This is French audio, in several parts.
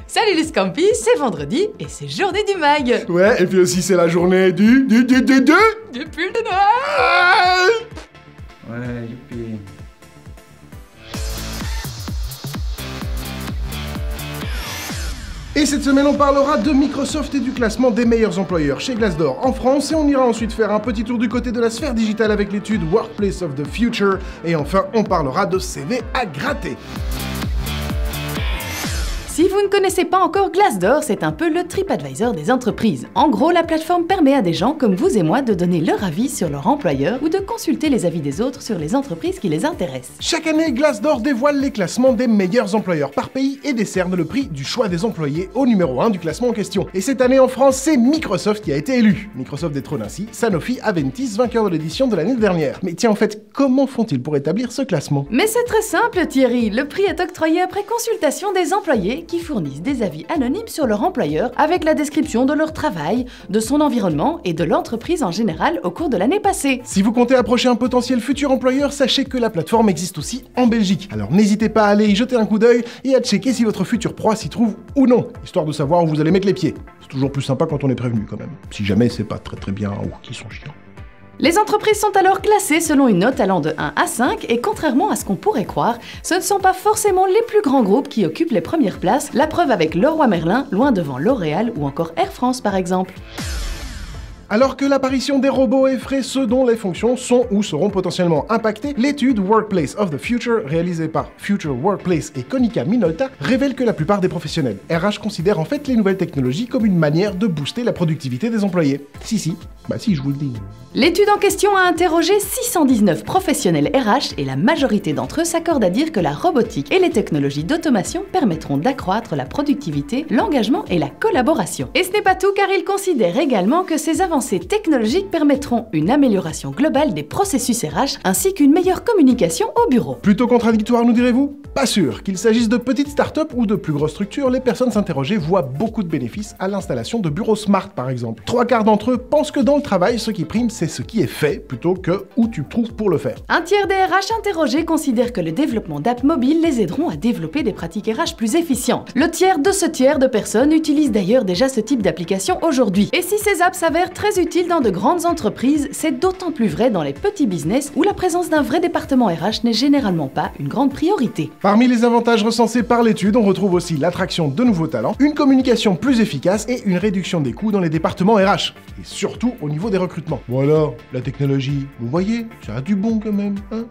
Salut les Scampis, c'est vendredi et c'est journée du mag. Ouais, et puis aussi c'est la journée du pull de Noël. Ouais, youpi. Et cette semaine, on parlera de Microsoft et du classement des meilleurs employeurs chez Glassdoor en France, et on ira ensuite faire un petit tour du côté de la sphère digitale avec l'étude Workplace of the Future, et enfin, on parlera de CV à gratter. Si vous ne connaissez pas encore Glassdoor, c'est un peu le TripAdvisor des entreprises. En gros, la plateforme permet à des gens comme vous et moi de donner leur avis sur leur employeur ou de consulter les avis des autres sur les entreprises qui les intéressent. Chaque année, Glassdoor dévoile les classements des meilleurs employeurs par pays et décerne le prix du choix des employés au numéro 1 du classement en question. Et cette année en France, c'est Microsoft qui a été élu. Microsoft détrône ainsi Sanofi, Aventis, vainqueur de l'édition de l'année dernière. Mais tiens, en fait, comment font-ils pour établir ce classement? Mais c'est très simple Thierry, le prix est octroyé après consultation des employés qui fournissent des avis anonymes sur leur employeur avec la description de leur travail, de son environnement et de l'entreprise en général au cours de l'année passée. Si vous comptez approcher un potentiel futur employeur, sachez que la plateforme existe aussi en Belgique. Alors n'hésitez pas à aller y jeter un coup d'œil et à checker si votre futur proie s'y trouve ou non, histoire de savoir où vous allez mettre les pieds. C'est toujours plus sympa quand on est prévenu quand même, si jamais c'est pas très bien ou qu'ils sont chiants. Les entreprises sont alors classées selon une note allant de 1 à 5 et contrairement à ce qu'on pourrait croire, ce ne sont pas forcément les plus grands groupes qui occupent les premières places, la preuve avec Leroy Merlin, loin devant L'Oréal ou encore Air France par exemple. Alors que l'apparition des robots effraie ceux dont les fonctions sont ou seront potentiellement impactées, l'étude Workplace of the Future, réalisée par Future Workplace et Konica Minolta, révèle que la plupart des professionnels RH considèrent en fait les nouvelles technologies comme une manière de booster la productivité des employés. Si, je vous le dis. L'étude en question a interrogé 619 professionnels RH et la majorité d'entre eux s'accordent à dire que la robotique et les technologies d'automation permettront d'accroître la productivité, l'engagement et la collaboration. Et ce n'est pas tout car ils considèrent également que ces avancées technologiques permettront une amélioration globale des processus RH ainsi qu'une meilleure communication au bureau. Plutôt contradictoire, nous direz-vous? Pas sûr. Qu'il s'agisse de petites startups ou de plus grosses structures, les personnes s'interrogées voient beaucoup de bénéfices à l'installation de bureaux smart par exemple. 3/4 d'entre eux pensent que dans le travail, ce qui prime, c'est ce qui est fait plutôt que où tu te trouves pour le faire. Un tiers des RH interrogés considère que le développement d'apps mobiles les aideront à développer des pratiques RH plus efficientes. Le tiers de ce tiers de personnes utilise d'ailleurs déjà ce type d'application aujourd'hui. Et si ces apps s'avèrent très utiles dans de grandes entreprises, c'est d'autant plus vrai dans les petits business où la présence d'un vrai département RH n'est généralement pas une grande priorité. Parmi les avantages recensés par l'étude, on retrouve aussi l'attraction de nouveaux talents, une communication plus efficace et une réduction des coûts dans les départements RH. Et surtout au niveau des recrutements. Voilà, la technologie, vous voyez, ça a du bon quand même, hein?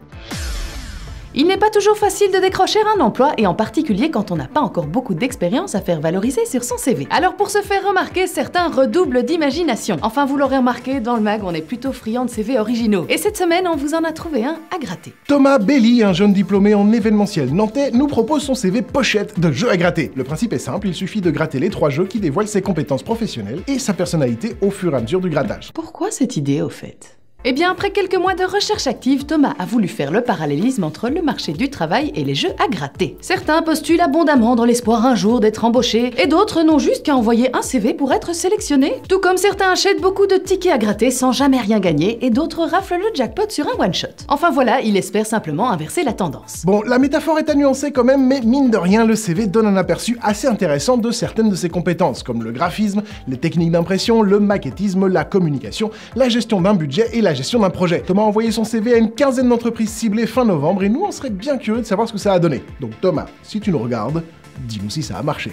Il n'est pas toujours facile de décrocher un emploi et en particulier quand on n'a pas encore beaucoup d'expérience à faire valoriser sur son CV. Alors pour se faire remarquer, certains redoublent d'imagination. Enfin vous l'aurez remarqué, dans le mag on est plutôt friand de CV originaux. Et cette semaine on vous en a trouvé un à gratter. Thomas Belli, un jeune diplômé en événementiel nantais, nous propose son CV pochette de jeu à gratter. Le principe est simple, il suffit de gratter les 3 jeux qui dévoilent ses compétences professionnelles et sa personnalité au fur et à mesure du gradage. Pourquoi cette idée au fait ? Eh bien, après quelques mois de recherche active, Thomas a voulu faire le parallélisme entre le marché du travail et les jeux à gratter. Certains postulent abondamment dans l'espoir un jour d'être embauchés, et d'autres n'ont juste qu'à envoyer un CV pour être sélectionnés. Tout comme certains achètent beaucoup de tickets à gratter sans jamais rien gagner, et d'autres raflent le jackpot sur un one-shot. Enfin voilà, il espère simplement inverser la tendance. Bon, la métaphore est à nuancer quand même, mais mine de rien, le CV donne un aperçu assez intéressant de certaines de ses compétences, comme le graphisme, les techniques d'impression, le maquettisme, la communication, la gestion d'un budget et la gestion d'un projet. Thomas a envoyé son CV à une quinzaine d'entreprises ciblées fin novembre et nous on serait bien curieux de savoir ce que ça a donné. Donc Thomas, si tu nous regardes, dis-nous si ça a marché.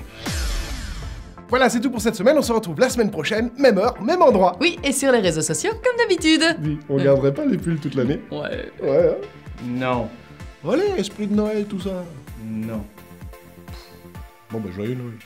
Voilà, c'est tout pour cette semaine, on se retrouve la semaine prochaine, même heure, même endroit. Oui, et sur les réseaux sociaux comme d'habitude. Oui, on garderait pas les pulls toute l'année? Ouais. Ouais, hein? Non. Allez, esprit de Noël, tout ça. Non. Bon bah joyeux Noël.